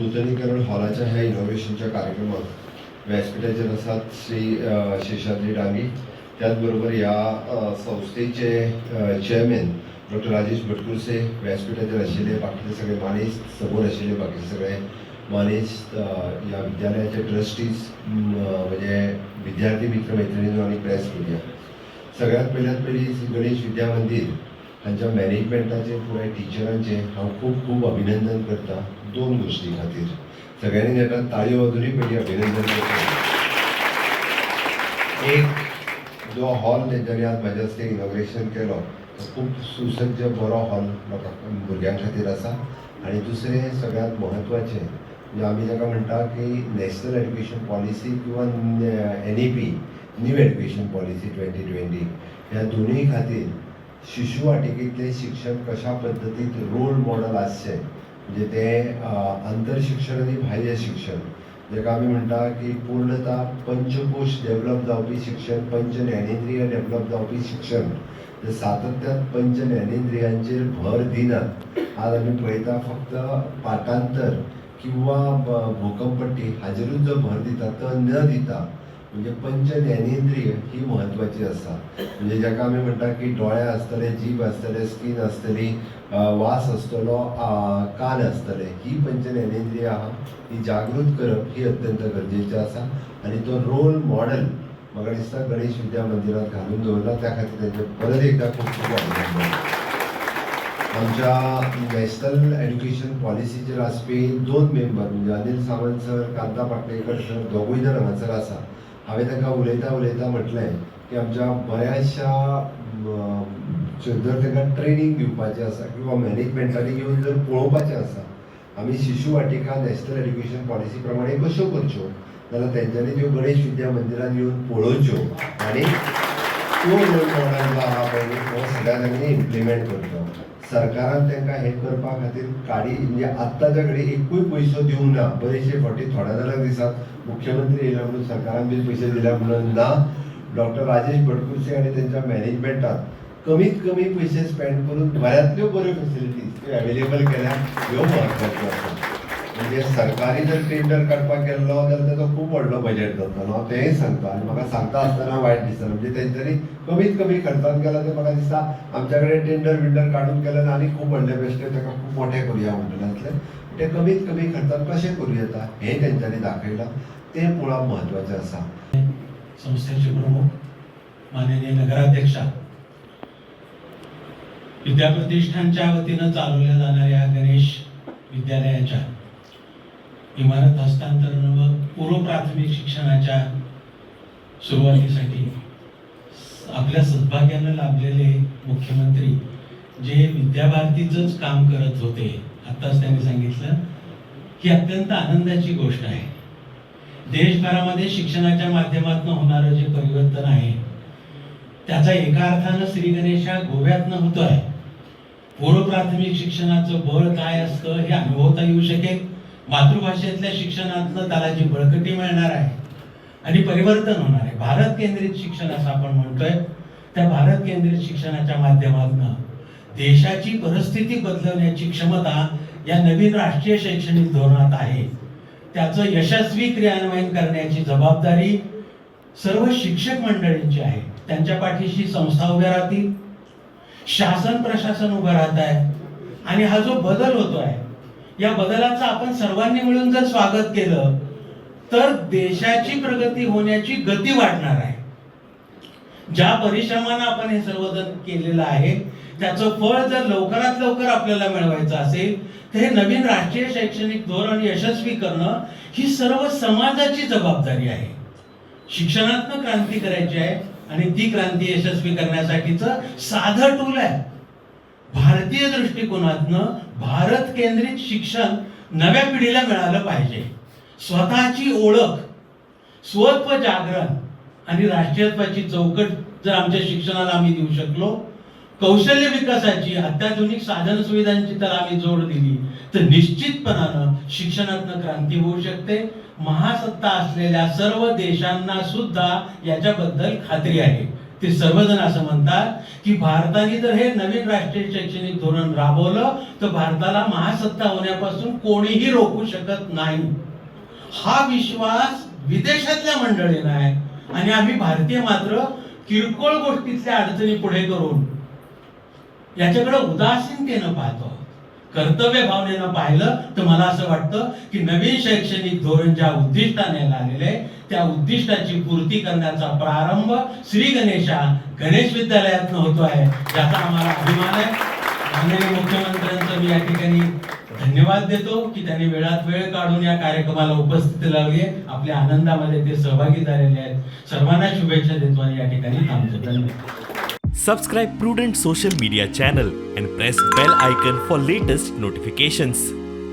नूतनीकरण हॉलाच्या ह्या इनॉग्रेशनच्या कार्यक्रमात व्यासपीठाचे आसात श्री शेषाद्री डांगे, त्याचबरोबर या संस्थेचे चेअरमॅन डॉक्टर राजेश भटकुरसे, व्यासपीठाचेर आशिल्ले बाकीचे सगळे मानेस्त, समोर आशिल्ले बाकीचे सगळे मानेस्त, या विद्यालयाचे ट्रस्टीज, म्हणजे विद्यार्थी मित्र मैत्रिणींनो आणि प्रेस मिडिया, सगळ्यात पयली गणेश विद्या मंदिर हांच्या मॅनेजमेंटाचे पुराय टिचरांचे हांव खूब खूब अभिनंदन करता दोन गोष्टी खातीर. सगळ्यांनी नेटान ताळयो वाजोवनी पयली अभिनंदन करता. एक जो हॉल तेंच्यांनी आज म्हाज्या हस्ते इनॉग्रेशन केलो तो खूब सुसज्ज बरो हॉल लोकांक भुरग्यां खातीर आसा. आनी दुसरें सगळ्यांत म्हत्वाचें म्हणजे आमी जाका म्हणटा की नॅशनल एड्युकेशन पॉलिसी किंवा NEP न्यू एड्युकेशन पॉलिसी 2020 ह्या दोनूय खातीर शिशु वाटिकेंतलें शिक्षण कशा पद्दतीत रोल मॉडेल आसचें, म्हणजे तें आंतरशिक्षण आनी बाह्य शिक्षण, जेका आमी म्हणटा की पूर्णता पंचकोश डेव्हलप जावपी शिक्षण, पंच ज्ञानेंद्रिय डेव्हलप जावपी शिक्षण, जे सातत्यान पंच ज्ञानेंद्रियांचेर भर दिनात. आज आमी पळयता फक्त पाठांतर किंवा भोकमपट्टी हाजेरूच जो भर दिता तो न दिता म्हणजे पंच ज्ञानेंद्रिय ही महत्वाची आसा. म्हणजे जाका आमी म्हणटा की दोळे आसतले, जीभ आसतले, स्कीन आसतली, वास आसतलो, कान आसतले, ही पंच ज्ञानेंद्रिय आहा ही जागृत करप ही अत्यंत गरजेची आसा. आनी तो रोल मॉडेल म्हाका दिसता गणेश विद्या मंदिरात घालून दवरला, त्या खातीर तेंचे परत एकदा खूब खूब अभिनंदन. आमच्या नॅशनल एड्युकेशन पॉलिसीचेर आसपी दोन मेंबर म्हणजे अनिल सावंत सर, कांता पाटणेकर सर दोगूय जाण हांगासर आसा. हांवें तांकां उलयता म्हटलें की आमच्या बऱ्याचशा जर तांकां ट्रेनींग दिवपाचें आसा किंवा मॅनेजमेंटांनी येवन जर पळोवपाचें आसा आमी शिशु वाटिका नॅशनल एड्युकेशन पॉलिसी प्रमाणे कश्यो करच्यो, जाल्यार तेंच्यांनी त्यो गणेश विद्या मंदिरान येवन पळोवच्यो आनी तो रोल मॉडेल जो आहा पळय तो सगळ्या जाग्यांनी इम्प्लिमेंट करचो. सरकारान तांकां हें करपा खातीर म्हणजे आत्ताच्या घडी एकूय पयसो दिवंक ना. बरेचशे फावटी थोड्या जाणांक दिसात मुख्यमंत्री येयला म्हणून सरकारान बी पयशे दिल्या म्हणून ना. डॉक्टर राजेश भटकुरसे आनी तेंच्या मॅनेजमेंटान कमीत कमी पयशे स्पेंड करून बऱ्यांतल्यो बऱ्यो फेसिलिटीज त्यो अवेलेबल केल्या, ह्यो म्हत्वाच्यो आसा. म्हणजे सरकारी जर टेंडर काडपाक गेल्लो जाल्यार ताचो खूब व्हडलो बजेट जातलो, हांव तेंय सांगता. आनी म्हाका सांगता आसतना वायट दिसता, म्हणजे तेंच्यांनी कमीत कमी खर्चान केला ते म्हाका दिसता आमच्या कडेन टेंडर काडून केल्यार आनी खूब व्हडले बेश्टे ताका खूब मोठे करुया म्हणटले. ते कमीत कमी खर्चान कशें करूं येता हें तेंच्यांनी दाखयलां, तें मुळात म्हत्वाचें आसा. संस्थेचे प्रमुख माननीय नगराध्यक्षा, विद्या प्रतिष्ठानच्या वतीनं चालवल्या जाणाऱ्या गणेश विद्यालयाच्या इमारत हस्तांतरण व पूर्व प्राथमिक शिक्षणाच्या सुरुवातीसाठी आपल्या सद्भाग्यानं लाभलेले मुख्यमंत्री जे विद्याभारतीचंच काम करत होते, आत्ताच त्यांनी सांगितलं ही अत्यंत आनंदाची गोष्ट आहे. देशभरामध्ये शिक्षणाच्या माध्यमातून होणारं जे परिवर्तन आहे त्याचा एका अर्थानं श्री गणेश हा गोव्यातनं होतोय. पूर्व प्राथमिक शिक्षणाचं बळ काय असतं हे अनुभवता येऊ शकेल. मातृभाषेतल्या शिक्षणातनं त्याला जी बळकटी मिळणार आहे आणि परिवर्तन होणार आहे. भारत केंद्रित शिक्षण असं आपण म्हणतोय, त्या भारत केंद्रित शिक्षणाच्या माध्यमातून देशाची परिस्थिती बदलवण्याची क्षमता या नवीन राष्ट्रीय शैक्षणिक धोरणात आहे. त्याचं यशस्वी क्रियान्वयन करण्याची जबाबदारी सर्व शिक्षक मंडळींची आहे. त्यांच्या पाठीशी संस्था उभ्या राहतील, शासन प्रशासन उभं राहत आहे आणि हा जो बदल होतोय या बदलाचं आपण सर्वांनी मिळून जर स्वागत केलं तर देशाची प्रगती होण्याची गती वाढणार आहे. ज्या परिश्रमानं आपण हे सर्वजण केलेलं आहे त्याचं फळ जर लवकरात लवकर आपल्याला मिळवायचं असेल तर हे नवीन राष्ट्रीय शैक्षणिक धोरण यशस्वी करणं ही सर्व समाजाची जबाबदारी आहे. शिक्षणातनं क्रांती करायची आहे आणि ती क्रांती यशस्वी करण्यासाठीचं साधं टूल आहे. भारतीय दृष्टिकोनातनं भारत केंद्रित शिक्षण नव्या पिढीला मिळालं पाहिजे. स्वतःची ओळख, स्वत्व जागरण आणि राष्ट्रीयत्वाची चौकट जर आमच्या शिक्षणाला आम्ही देऊ शकलो, कौशल्य विकासाची अत्याधुनिक साधन सुविधांची तर आम्ही जोड दिली तर निश्चितपणानं शिक्षणातनं क्रांती होऊ शकते. महासत्ता असलेल्या सर्व देशांना सुद्धा याच्याबद्दल खात्री आहे. ते सर्वजण असं म्हणतात की भारताने जर हे नवीन राष्ट्रीय शैक्षणिक धोरण राबवलं तर भारताला महासत्ता होण्यापासून कोणीही रोखू शकत नाही. हा विश्वास विदेशातल्या मंडळींना आहे आणि आम्ही भारतीय मात्र किरकोळ गोष्टीतल्या अडचणी पुढे करून याच्याकडे उदासीनतेनं पाहतो. कर्तव्य भावनेनं पाहिलं तर मला असं वाटतं की नवीन शैक्षणिक धोरण ज्या उद्दिष्टाने आलेले त्या उद्दिष्टाची पूर्ती करण्याचा प्रारंभ श्री गणेश विद्यालयातनं होतो आहे, याचा आम्हाला अभिमान आहे. माननीय मुख्यमंत्र्यांचं मी या ठिकाणी धन्यवाद देतो की त्यांनी वेळात वेळ काढून या कार्यक्रमाला उपस्थिती लावली आहे. आपल्या आनंदामध्ये ते सहभागी झालेले आहेत. सर्वांना शुभेच्छा देतो आणि या ठिकाणी थांबतो. धन्यवाद. Subscribe Prudent social media channel and press bell icon for latest notifications.